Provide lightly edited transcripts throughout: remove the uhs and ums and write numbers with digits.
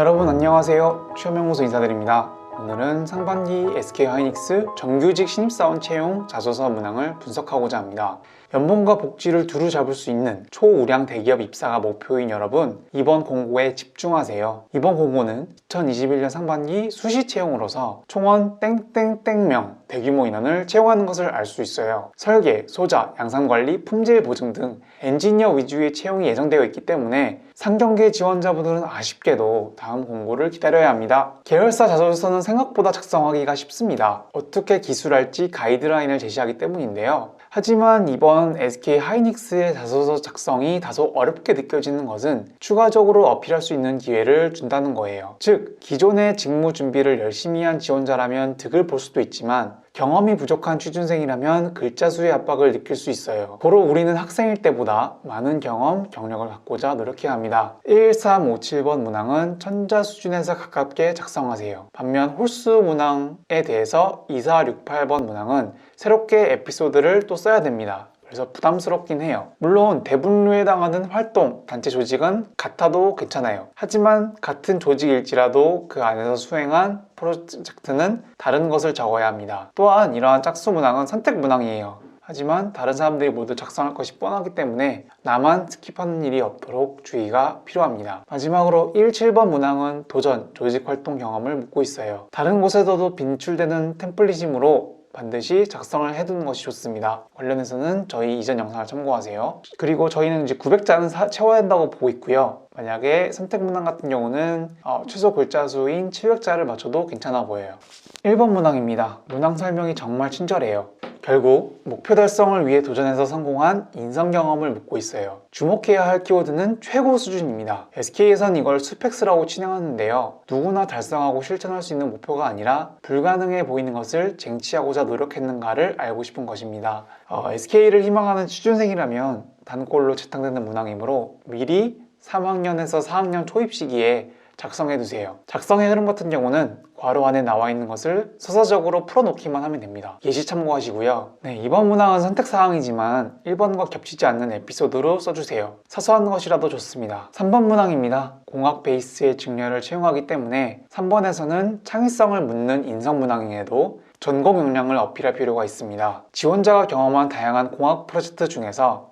여러분 안녕하세요. 취업연구소 인사드립니다. 오늘은 상반기 SK하이닉스 정규직 신입사원 채용 자소서 문항을 분석하고자 합니다. 연봉과 복지를 두루 잡을 수 있는 초우량 대기업 입사가 목표인 여러분, 이번 공고에 집중하세요. 이번 공고는 2021년 상반기 수시 채용으로서 총원 땡땡땡명 대규모 인원을 채용하는 것을 알 수 있어요. 설계, 소자, 양산관리, 품질 보증 등 엔지니어 위주의 채용이 예정되어 있기 때문에 상경계 지원자분들은 아쉽게도 다음 공고를 기다려야 합니다. 계열사 자소서는 생각보다 작성하기가 쉽습니다. 어떻게 기술할지 가이드라인을 제시하기 때문인데요. 하지만 이번 SK하이닉스의 자소서 작성이 다소 어렵게 느껴지는 것은 추가적으로 어필할 수 있는 기회를 준다는 거예요. 즉, 기존의 직무 준비를 열심히 한 지원자라면 득을 볼 수도 있지만 경험이 부족한 취준생이라면 글자 수의 압박을 느낄 수 있어요. 고로 우리는 학생일 때보다 많은 경험, 경력을 갖고자 노력해야 합니다. 1357번 문항은 천자 수준에서 가깝게 작성하세요. 반면 홀수 문항에 대해서 2468번 문항은 새롭게 에피소드를 또 써야 됩니다. 그래서 부담스럽긴 해요. 물론 대분류에 해당하는 활동, 단체 조직은 같아도 괜찮아요. 하지만 같은 조직일지라도 그 안에서 수행한 프로젝트는 다른 것을 적어야 합니다. 또한 이러한 짝수 문항은 선택 문항이에요. 하지만 다른 사람들이 모두 작성할 것이 뻔하기 때문에 나만 스킵하는 일이 없도록 주의가 필요합니다. 마지막으로 17번 문항은 도전, 조직활동 경험을 묻고 있어요. 다른 곳에서도 빈출되는 템플릿이므로 반드시 작성을 해두는 것이 좋습니다. 관련해서는 저희 이전 영상을 참고하세요. 그리고 저희는 이제 900자는 채워야 한다고 보고 있고요. 만약에 선택 문항 같은 경우는 최소 글자 수인 700자를 맞춰도 괜찮아 보여요. 1번 문항입니다. 문항 설명이 정말 친절해요. 결국 목표 달성을 위해 도전해서 성공한 인성 경험을 묻고 있어요. 주목해야 할 키워드는 최고 수준입니다. SK에선 이걸 스펙스라고 칭하는데요. 누구나 달성하고 실천할 수 있는 목표가 아니라 불가능해 보이는 것을 쟁취하고자 노력했는가를 알고 싶은 것입니다. SK를 희망하는 취준생이라면 단골로 채택되는 문항이므로 미리 3학년에서 4학년 초입 시기에 작성해두세요. 작성의 흐름 같은 경우는 괄호 안에 나와 있는 것을 서사적으로 풀어놓기만 하면 됩니다. 예시 참고하시고요. 이번 문항은 선택사항이지만 1번과 겹치지 않는 에피소드로 써주세요. 사소한 것이라도 좋습니다. 3번 문항입니다. 공학 베이스의 직렬을 채용하기 때문에 3번에서는 창의성을 묻는 인성 문항에도 전공 역량을 어필할 필요가 있습니다. 지원자가 경험한 다양한 공학 프로젝트 중에서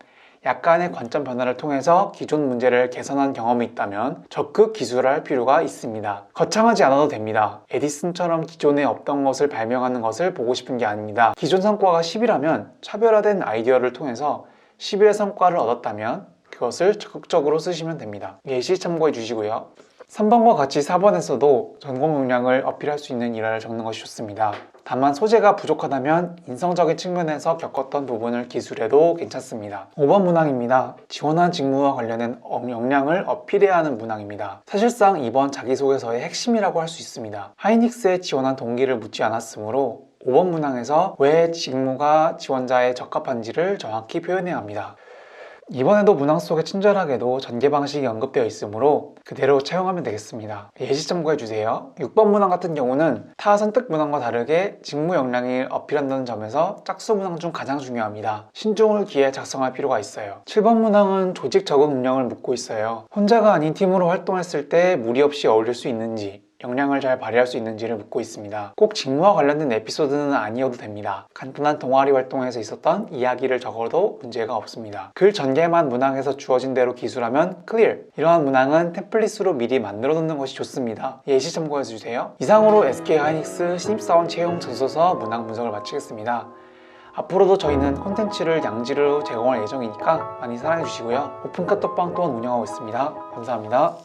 약간의 관점 변화를 통해서 기존 문제를 개선한 경험이 있다면 적극 기술할 필요가 있습니다. 거창하지 않아도 됩니다. 에디슨처럼 기존에 없던 것을 발명하는 것을 보고 싶은 게 아닙니다. 기존 성과가 10이라면 차별화된 아이디어를 통해서 11의 성과를 얻었다면 그것을 적극적으로 쓰시면 됩니다. 예시 참고해 주시고요. 3번과 같이 4번에서도 전공 역량을 어필할 수 있는 일화를 적는 것이 좋습니다. 다만 소재가 부족하다면 인성적인 측면에서 겪었던 부분을 기술해도 괜찮습니다. 5번 문항입니다. 지원한 직무와 관련된 역량을 어필해야 하는 문항입니다. 사실상 이번 자기소개서의 핵심이라고 할 수 있습니다. 하이닉스에 지원한 동기를 묻지 않았으므로 5번 문항에서 왜 직무가 지원자에 적합한지를 정확히 표현해야 합니다. 이번에도 문항 속에 친절하게도 전개 방식이 언급되어 있으므로 그대로 채용하면 되겠습니다. 예시 참고해주세요. 6번 문항 같은 경우는 타 선택 문항과 다르게 직무 역량을 어필한다는 점에서 짝수 문항 중 가장 중요합니다. 신중을 기해 작성할 필요가 있어요. 7번 문항은 조직 적응 능력을 묻고 있어요. 혼자가 아닌 팀으로 활동했을 때 무리 없이 어울릴 수 있는지, 역량을 잘 발휘할 수 있는지를 묻고 있습니다. 꼭 직무와 관련된 에피소드는 아니어도 됩니다. 간단한 동아리 활동에서 있었던 이야기를 적어도 문제가 없습니다. 글 전개만 문항에서 주어진 대로 기술하면 클리어. 이러한 문항은 템플릿으로 미리 만들어 놓는 것이 좋습니다. 예시 참고해 주세요. 이상으로 SK하이닉스 신입사원 채용 자소서 문항 분석을 마치겠습니다. 앞으로도 저희는 콘텐츠를 양질로 제공할 예정이니까 많이 사랑해 주시고요. 오픈 카톡방 또한 운영하고 있습니다. 감사합니다.